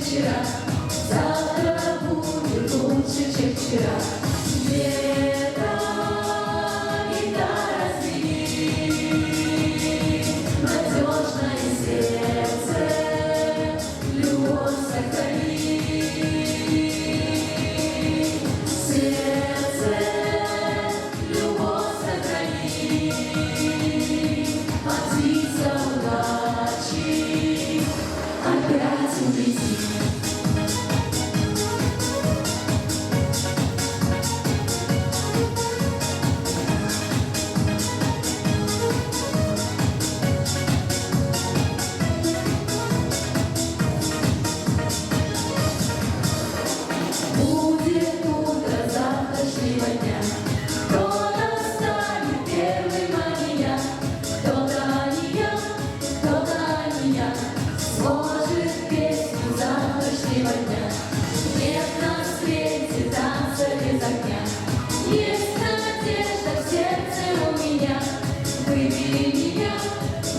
вчера, завтра будет лучше, чем вчера. Лето, гитара звенит, надежное сердце, любовь сохрани. Сердце, любовь сохрани, от птица удачи опять улети. Будет утро завтрашнего дня, кто-то станет первым, а не я, кто-то не я, кто-то не я, сложит песню завтрашнего дня. Нет на свете танца без огня, есть надежда в сердце у меня.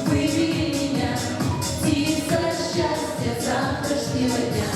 Выбери меня, птица счастья завтрашнего дня.